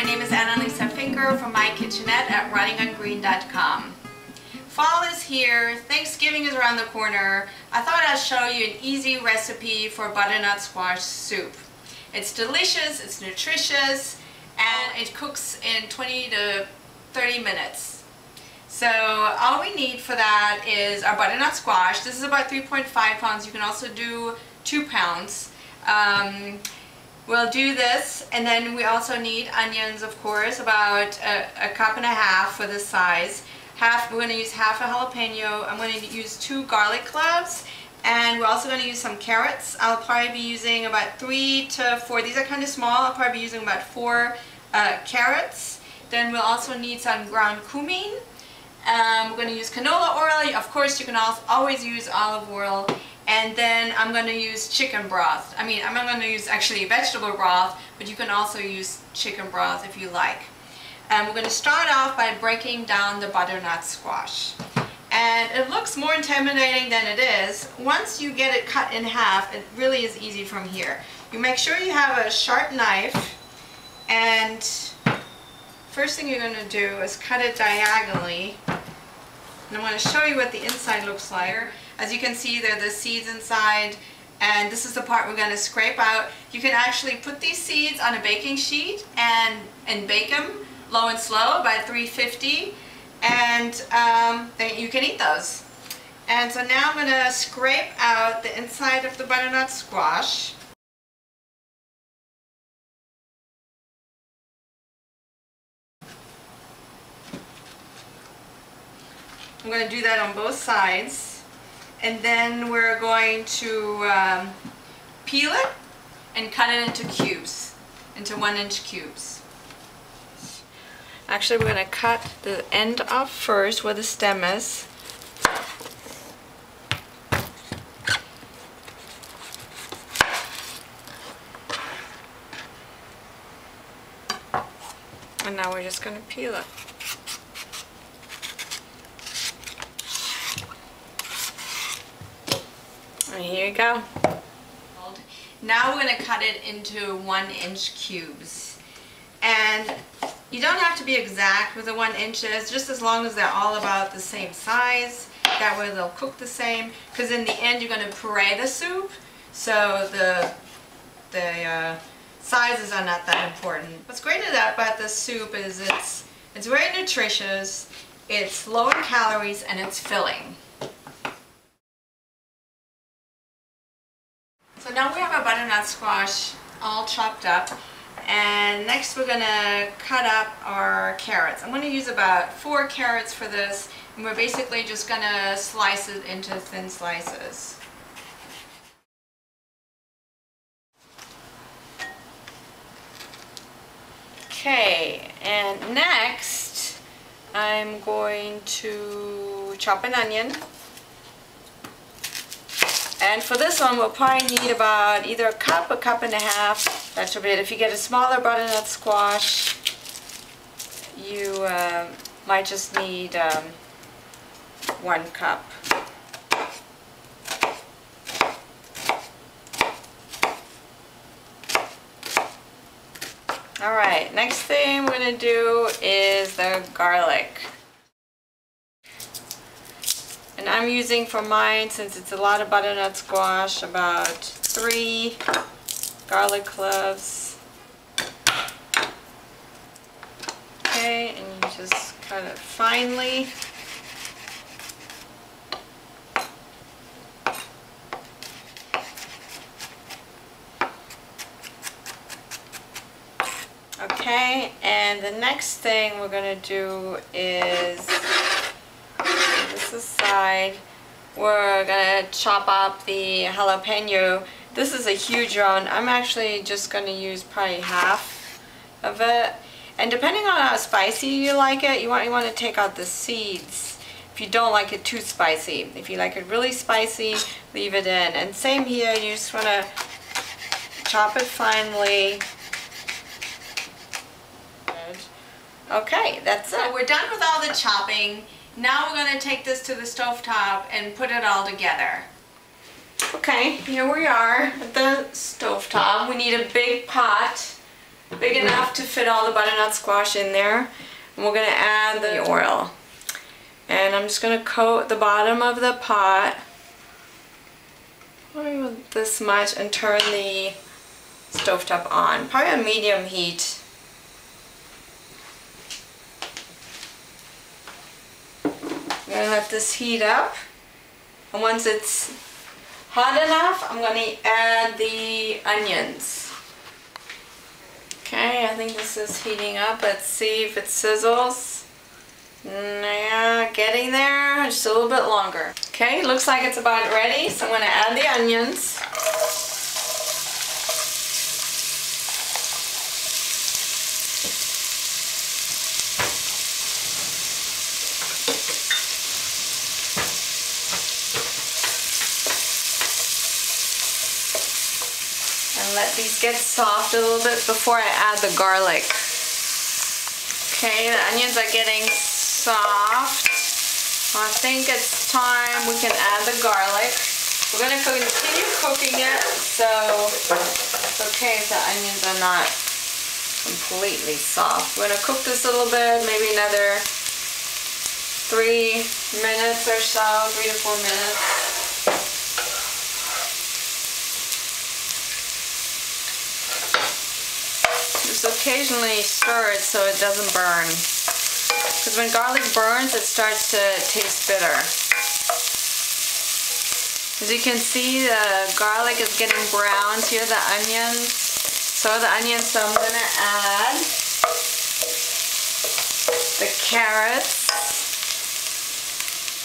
name is Annalisa Finker from my kitchenette at runningongreen.com. Fall is here, Thanksgiving is around the corner. I thought I'd show you an easy recipe for butternut squash soup. It's delicious, it's nutritious, and it cooks in 20 to 30 minutes. So all we need for that is our butternut squash. This is about 3.5 pounds. You can also do 2 pounds. We'll do this, and then we also need onions, of course, about a cup and a half for this size. We're going to use half a jalapeno. I'm going to use 2 garlic cloves, and we're also going to use some carrots. I'll probably be using about 3 to 4. These are kind of small. I'll probably be using about 4 carrots. Then we'll also need some ground cumin. We're going to use canola oil. Of course, you can always use olive oil. And then I'm going to use chicken broth. I'm going to use actually vegetable broth, but you can also use chicken broth if you like. And we're going to start off by breaking down the butternut squash. And it looks more intimidating than it is. Once you get it cut in half, it really is easy from here. You make sure you have a sharp knife, and first thing you're going to do is cut it diagonally. And I'm going to show you what the inside looks like. As you can see, there are the seeds inside, and this is the part we're going to scrape out. You can actually put these seeds on a baking sheet and bake them low and slow by 350, and then you can eat those. And so now I'm going to scrape out the inside of the butternut squash. I'm going to do that on both sides. And then we're going to peel it and cut it into cubes, into 1-inch cubes. Actually, we're going to cut the end off first where the stem is. And now we're just going to peel it. And here you go. Now we're going to cut it into 1-inch cubes. And you don't have to be exact with the 1 inches, just as long as they're all about the same size. That way they'll cook the same. Because in the end you're going to puree the soup, so the sizes are not that important. What's great about this soup is it's very nutritious, it's low in calories, and it's filling. So now we have our butternut squash all chopped up, and next we're going to cut up our carrots. I'm going to use about 4 carrots for this, and we're basically just going to slice it into thin slices. Okay, and next I'm going to chop an onion. And for this one, we'll probably need about either a cup and a half. That's a bit. If you get a smaller butternut squash, you might just need 1 cup. Alright, next thing we're going to do is the garlic. And I'm using for mine, since it's a lot of butternut squash, about 3 garlic cloves. Okay, and you just cut it finely. Okay, and the next thing we're going to do is, this aside, we're going to chop up the jalapeno. This is a huge one. I'm actually just going to use probably half of it. And depending on how spicy you like it, you want to take out the seeds if you don't like it too spicy. If you like it really spicy, leave it in. And same here, you just want to chop it finely. Okay, that's it. So we're done with all the chopping. Now we're going to take this to the stovetop and put it all together. Okay, here we are at the stovetop. We need a big pot big enough to fit all the butternut squash in there. And we're going to add the oil. And I'm just going to coat the bottom of the pot this much and turn the stovetop on. Probably on medium heat. I'm going to let this heat up. And once it's hot enough, I'm going to add the onions. Okay, I think this is heating up. Let's see if it sizzles. Yeah, getting there. Just a little bit longer. Okay, looks like it's about ready, so I'm going to add the onions. And let these get soft a little bit before I add the garlic. Okay, the onions are getting soft. I think it's time we can add the garlic. We're going to continue cooking it, so it's okay if the onions are not completely soft. We're going to cook this a little bit, maybe another 3 minutes or so, 3 to 4 minutes. Just occasionally stir it so it doesn't burn. Because when garlic burns, it starts to taste bitter. As you can see, the garlic is getting brown. So here the onions. So I'm going to add the carrots.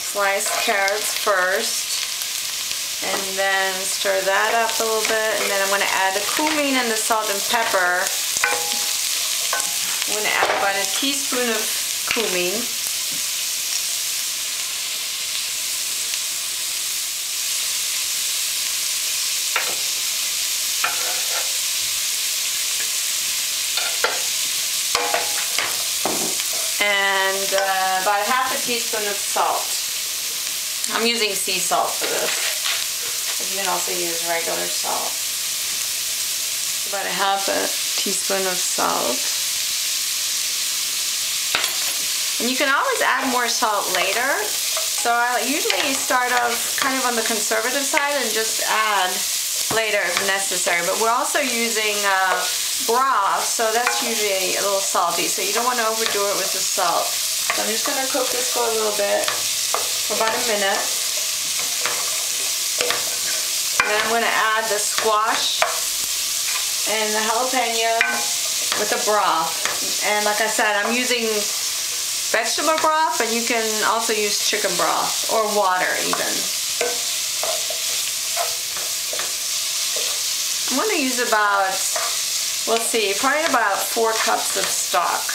Sliced carrots first. And then stir that up a little bit. And then I'm going to add the cumin and the salt and pepper. I'm going to add about a teaspoon of cumin. And about half a teaspoon of salt. I'm using sea salt for this. But you can also use regular salt. About a half a teaspoon of salt. And you can always add more salt later. So I usually start off kind of on the conservative side and just add later if necessary. But we're also using broth, so that's usually a little salty. So you don't want to overdo it with the salt. So I'm just going to cook this for a little bit, for about a minute. And then I'm going to add the squash and the jalapeno with the broth. And like I said, I'm using vegetable broth, but you can also use chicken broth or water even. I'm going to use about, we'll see, probably about 4 cups of stock.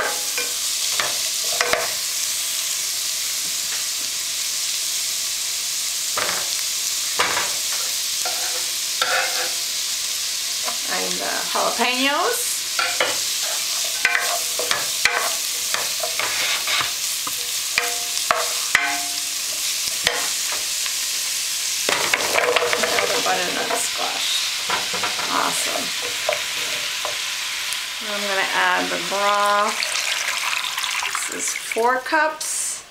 And the jalapenos. Butternut squash. Awesome. And I'm going to add the broth. This is 4 cups.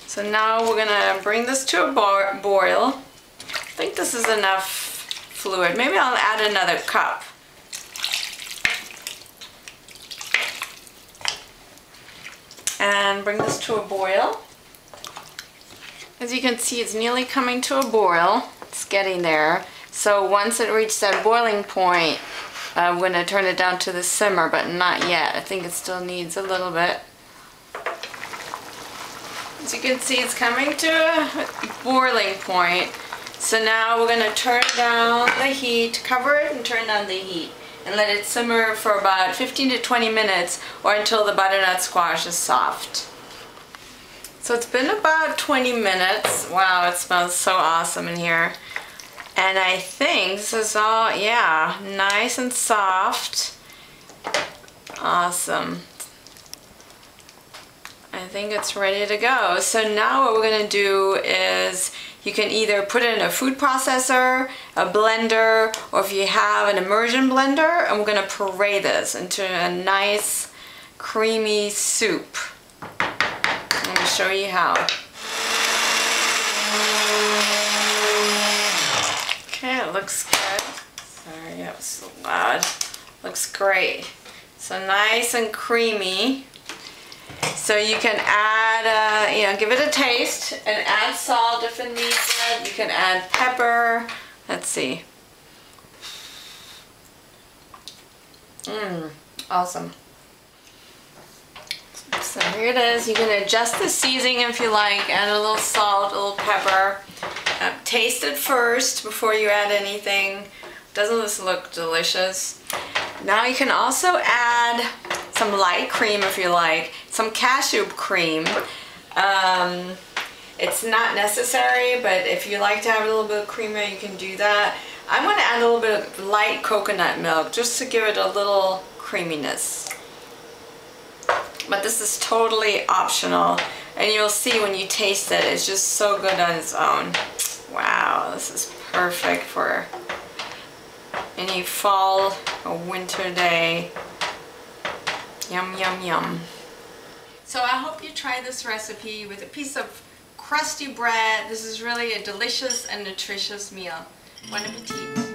So now we're going to bring this to a boil. I think this is enough fluid. Maybe I'll add another cup. And bring this to a boil. As you can see, it's nearly coming to a boil. It's getting there. So once it reaches that boiling point, I'm going to turn it down to the simmer, but not yet. I think it still needs a little bit. As you can see, it's coming to a boiling point. So now we're going to turn down the heat, cover it and turn down the heat. And let it simmer for about 15 to 20 minutes or until the butternut squash is soft. So it's been about 20 minutes. Wow, it smells so awesome in here. And I think this is all, yeah, nice and soft. Awesome. I think it's ready to go. So now what we're going to do is You can either put it in a food processor, a blender, or if you have an immersion blender, and we're going to puree this into a nice creamy soup. I'm going to show you how. Okay, it looks good. Sorry, that was so loud. Looks great. So nice and creamy. So you can add, give it a taste and add salt if it needs it. You can add pepper. Let's see. Awesome. So here it is. You can adjust the seasoning if you like. Add a little salt, a little pepper. Taste it first before you add anything. Doesn't this look delicious? Now you can also add some light cream if you like, some cashew cream. It's not necessary, but if you like to have a little bit of creamer, you can do that. I'm going to add a little bit of light coconut milk just to give it a little creaminess. But this is totally optional, and you'll see when you taste it, it's just so good on its own. Wow, this is perfect for any fall or winter day. Yum, yum, yum. So I hope you try this recipe with a piece of crusty bread. This is really a delicious and nutritious meal. Bon appetit.